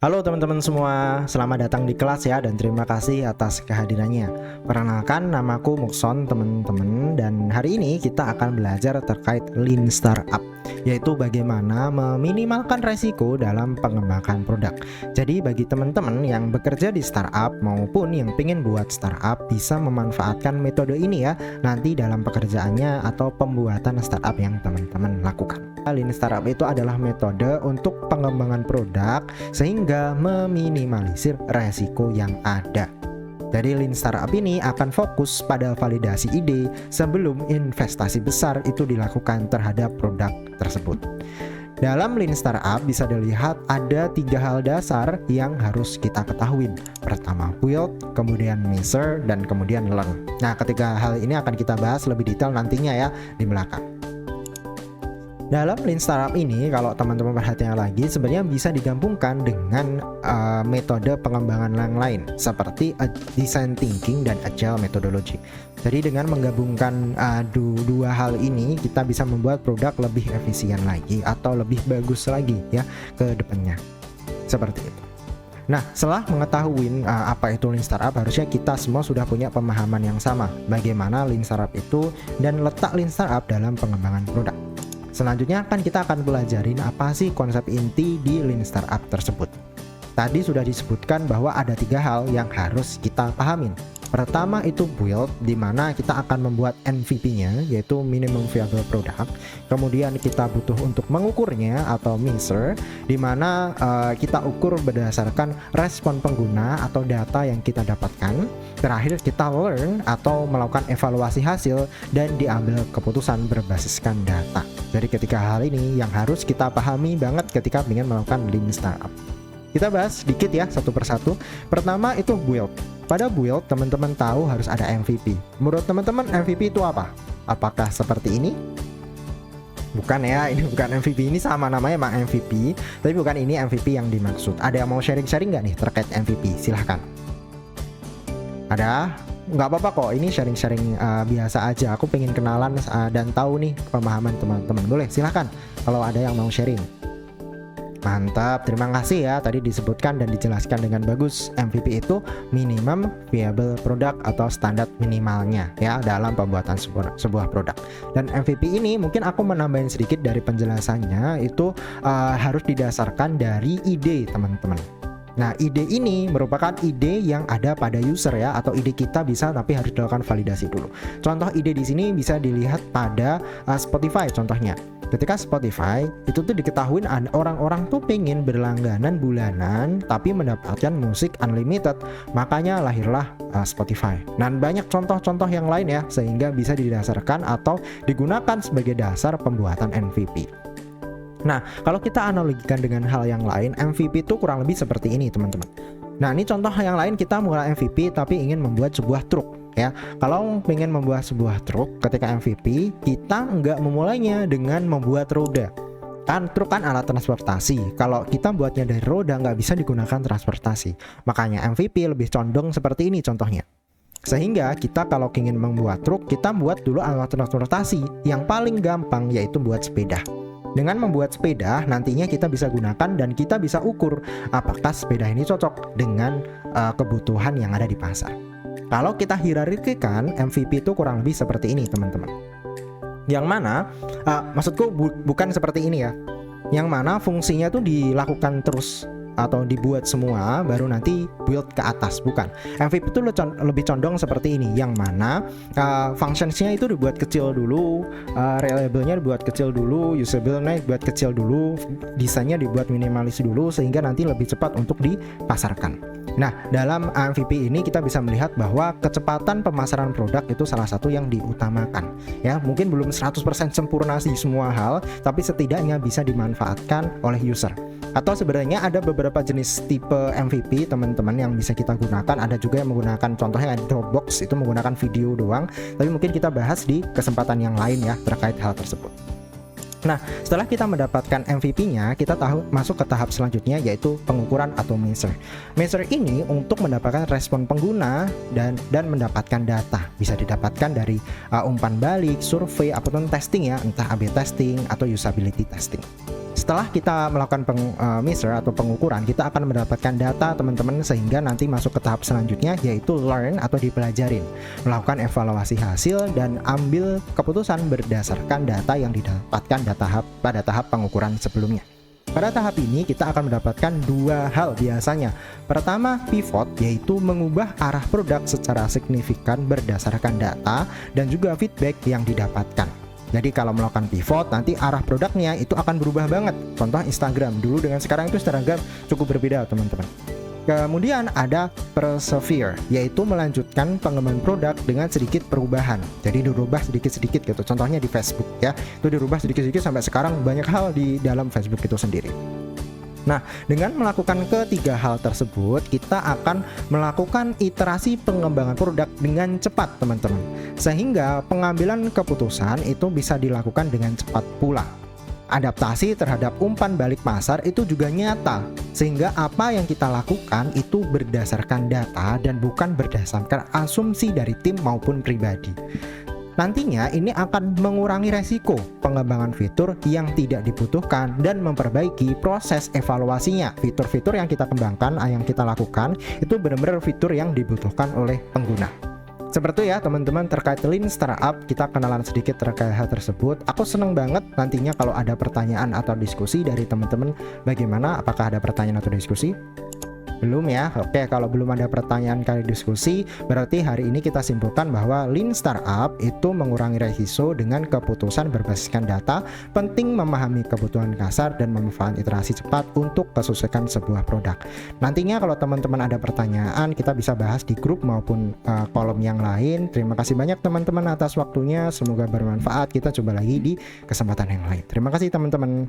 Halo teman-teman semua, selamat datang di kelas ya dan terima kasih atas kehadirannya. Perkenalkan, namaku Mukson teman-teman, dan hari ini kita akan belajar terkait Lean Startup, yaitu bagaimana meminimalkan resiko dalam pengembangan produk. Jadi bagi teman-teman yang bekerja di startup maupun yang ingin buat startup bisa memanfaatkan metode ini ya nanti dalam pekerjaannya atau pembuatan startup yang teman-teman lakukan. Lean Startup itu adalah metode untuk pengembangan produk sehingga meminimalisir resiko yang ada. Jadi Lean Startup ini akan fokus pada validasi ide sebelum investasi besar itu dilakukan terhadap produk tersebut. Dalam Lean Startup bisa dilihat ada 3 hal dasar yang harus kita ketahui. Pertama build, kemudian measure, dan kemudian learn. Nah, ketiga hal ini akan kita bahas lebih detail nantinya ya di belakang. Dalam Lean Startup ini, kalau teman-teman perhatikan lagi, sebenarnya bisa digabungkan dengan metode pengembangan yang lain seperti design thinking dan agile methodology. Jadi dengan menggabungkan dua hal ini, kita bisa membuat produk lebih efisien lagi atau lebih bagus lagi ya ke depannya. Seperti itu. Nah, setelah mengetahui apa itu Lean Startup, harusnya kita semua sudah punya pemahaman yang sama bagaimana Lean Startup itu dan letak Lean Startup dalam pengembangan produk. Selanjutnya kita akan belajarin apa sih konsep inti di Lean Startup tersebut. Tadi sudah disebutkan bahwa ada 3 hal yang harus kita pahamin. Pertama itu build, di mana kita akan membuat MVP-nya, yaitu minimum viable product. Kemudian kita butuh untuk mengukurnya atau measure, di mana kita ukur berdasarkan respon pengguna atau data yang kita dapatkan. Terakhir kita learn atau melakukan evaluasi hasil dan diambil keputusan berbasiskan data. Jadi ketiga hal ini yang harus kita pahami banget ketika ingin melakukan Lean Startup. Kita bahas sedikit ya satu persatu. Pertama itu build. Pada build teman-teman tahu harus ada MVP. Menurut teman-teman MVP itu apa? Apakah seperti ini? Bukan ya, ini bukan MVP, ini sama namanya emang MVP, tapi bukan ini MVP yang dimaksud. Ada yang mau sharing-sharing nggak nih terkait MVP? Silahkan. Ada? Nggak apa-apa kok, ini sharing-sharing biasa aja. Aku pengen kenalan dan tahu nih pemahaman teman-teman. Boleh, silahkan kalau ada yang mau sharing. Mantap, terima kasih ya. Tadi disebutkan dan dijelaskan dengan bagus. MVP itu minimum viable product atau standar minimalnya ya dalam pembuatan sebuah produk. Dan MVP ini mungkin aku menambahin sedikit dari penjelasannya, itu harus didasarkan dari ide teman-teman. Nah, ide ini merupakan ide yang ada pada user ya, atau ide kita bisa tapi harus dilakukan validasi dulu. Contoh ide di sini bisa dilihat pada Spotify contohnya. Ketika Spotify itu tuh diketahui orang-orang tuh pengen berlangganan bulanan tapi mendapatkan musik unlimited, makanya lahirlah Spotify. Dan banyak contoh-contoh yang lain ya, sehingga bisa didasarkan atau digunakan sebagai dasar pembuatan MVP. Nah, kalau kita analogikan dengan hal yang lain, MVP itu kurang lebih seperti ini teman-teman. Nah, ini contoh yang lain, kita mulai MVP tapi ingin membuat sebuah truk ya. Kalau ingin membuat sebuah truk, ketika MVP kita nggak memulainya dengan membuat roda. Kan truk kan alat transportasi. Kalau kita buatnya dari roda nggak bisa digunakan transportasi. Makanya MVP lebih condong seperti ini contohnya. Sehingga kita kalau ingin membuat truk, kita buat dulu alat transportasi yang paling gampang, yaitu buat sepeda. Dengan membuat sepeda, nantinya kita bisa gunakan dan kita bisa ukur apakah sepeda ini cocok dengan kebutuhan yang ada di pasar. Kalau kita hierarkikan, MVP itu kurang lebih seperti ini teman-teman. Yang mana, maksudku bukan seperti ini ya. Yang mana fungsinya tuh dilakukan terus atau dibuat semua baru nanti build ke atas, bukan. MVP itu lebih condong seperti ini, yang mana functionsnya itu dibuat kecil dulu, reliable-nya dibuat kecil dulu, usable-nya dibuat kecil dulu, desainnya dibuat minimalis dulu sehingga nanti lebih cepat untuk dipasarkan. Nah, dalam MVP ini kita bisa melihat bahwa kecepatan pemasaran produk itu salah satu yang diutamakan ya. Mungkin belum 100% sempurna sih semua hal, tapi setidaknya bisa dimanfaatkan oleh user. Atau sebenarnya ada beberapa jenis tipe MVP teman-teman yang bisa kita gunakan. Ada juga yang menggunakan, contohnya Dropbox itu menggunakan video doang. Tapi mungkin kita bahas di kesempatan yang lain ya terkait hal tersebut. Nah, setelah kita mendapatkan MVP-nya, kita masuk ke tahap selanjutnya, yaitu pengukuran atau measure. Measure ini untuk mendapatkan respon pengguna dan mendapatkan data. Bisa didapatkan dari umpan balik, survei, ataupun testing ya, entah A/B testing atau usability testing. Setelah kita melakukan measure atau pengukuran, kita akan mendapatkan data teman-teman, sehingga nanti masuk ke tahap selanjutnya, yaitu learn atau dipelajarin, melakukan evaluasi hasil dan ambil keputusan berdasarkan data yang didapatkan pada tahap pengukuran sebelumnya. Pada tahap ini kita akan mendapatkan dua hal biasanya. Pertama, pivot, yaitu mengubah arah produk secara signifikan berdasarkan data dan juga feedback yang didapatkan. Jadi kalau melakukan pivot, nanti arah produknya itu akan berubah banget. Contoh Instagram, dulu dengan sekarang itu Instagram cukup berbeda teman-teman. Kemudian ada persevere, yaitu melanjutkan pengembangan produk dengan sedikit perubahan. Jadi dirubah sedikit-sedikit gitu. Contohnya di Facebook ya, itu dirubah sedikit-sedikit sampai sekarang banyak hal di dalam Facebook itu sendiri. Nah, dengan melakukan ketiga hal tersebut, kita akan melakukan iterasi pengembangan produk dengan cepat teman-teman, sehingga pengambilan keputusan itu bisa dilakukan dengan cepat pula. Adaptasi terhadap umpan balik pasar itu juga nyata, sehingga apa yang kita lakukan itu berdasarkan data dan bukan berdasarkan asumsi dari tim maupun pribadi. Nantinya ini akan mengurangi resiko pengembangan fitur yang tidak dibutuhkan dan memperbaiki proses evaluasinya. Fitur-fitur yang kita kembangkan, yang kita lakukan itu benar-benar fitur yang dibutuhkan oleh pengguna. Seperti ya teman-teman, terkait Lean Startup kita kenalan sedikit terkait hal tersebut. Aku seneng banget nantinya kalau ada pertanyaan atau diskusi dari teman-teman. Bagaimana? Apakah ada pertanyaan atau diskusi? Belum ya? Oke, kalau belum ada pertanyaan kali diskusi, berarti hari ini kita simpulkan bahwa Lean Startup itu mengurangi resiko dengan keputusan berbasiskan data, penting memahami kebutuhan kasar dan memanfaatkan iterasi cepat untuk kesusahan sebuah produk. Nantinya kalau teman-teman ada pertanyaan, kita bisa bahas di grup maupun kolom yang lain. Terima kasih banyak teman-teman atas waktunya, semoga bermanfaat. Kita coba lagi di kesempatan yang lain. Terima kasih teman-teman.